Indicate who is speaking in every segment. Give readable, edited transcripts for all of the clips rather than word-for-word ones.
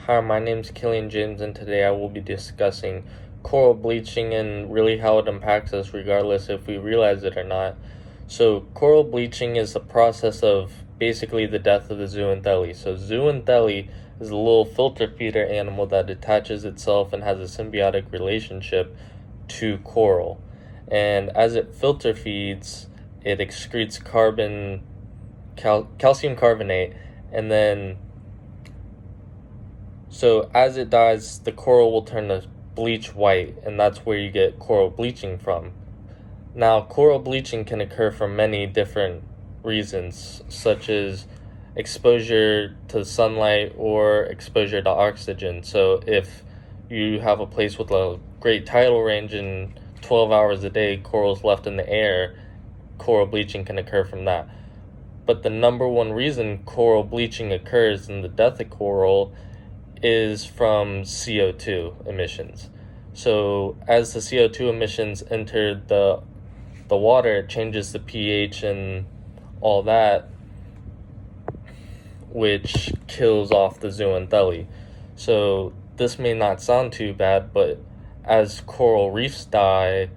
Speaker 1: Hi, my name's Killian James, and today I will be discussing coral bleaching and really how it impacts us, regardless if we realize it or not. So, coral bleaching is the process of basically the death of the zooxanthellae. So, zooxanthellae is a little filter feeder animal that attaches itself and has a symbiotic relationship to coral. And as it filter feeds, it excretes calcium carbonate, and then so as it dies, the coral will turn to bleach white, and that's where you get coral bleaching from. Now, coral bleaching can occur for many different reasons, such as exposure to sunlight or exposure to oxygen. So if you have a place with a great tidal range and 12 hours a day, coral's left in the air, coral bleaching can occur from that. But the number one reason coral bleaching occurs in the death of coral is from CO2 emissions. So as the CO2 emissions enter the water, it changes the pH and all that, which kills off the zooxanthellae. So this may not sound too bad, but as coral reefs die,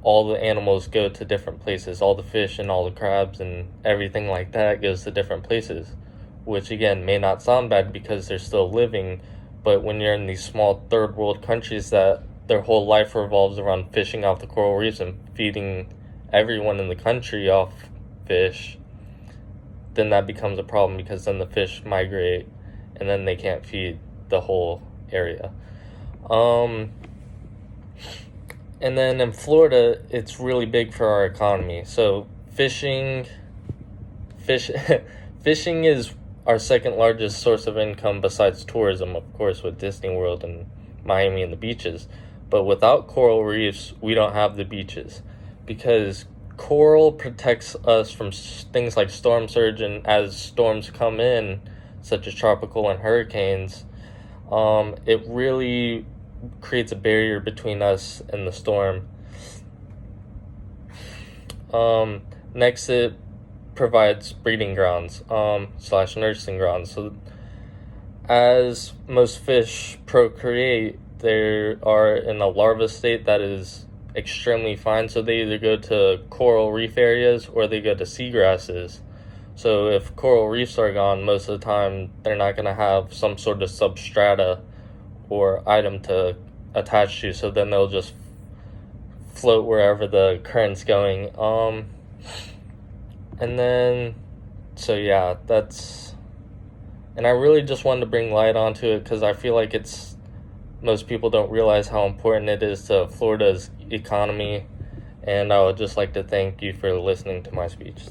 Speaker 1: all the animals go to different places. All the fish and all the crabs and everything like that goes to different places, which again may not sound bad because they're still living, but when you're in these small third world countries that their whole life revolves around fishing off the coral reefs and feeding everyone in the country off fish, then that becomes a problem because then the fish migrate and then they can't feed the whole area. And then in Florida, it's really big for our economy. So fishing is our second largest source of income besides tourism, of course, with Disney World and Miami and the beaches. But without coral reefs, we don't have the beaches, because coral protects us from things like storm surge, and as storms come in, such as tropical and hurricanes, it really creates a barrier between us and the storm. Next, it provides breeding grounds / nursing grounds. So as most fish procreate, they are in a larva state that is extremely fine, so they either go to coral reef areas or they go to seagrasses. So if coral reefs are gone, most of the time they're not going to have some sort of substrata or item to attach to, so then they'll just float wherever the current's going. And then, so yeah, and I really just wanted to bring light onto it because I feel like most people don't realize how important it is to Florida's economy, and I would just like to thank you for listening to my speech.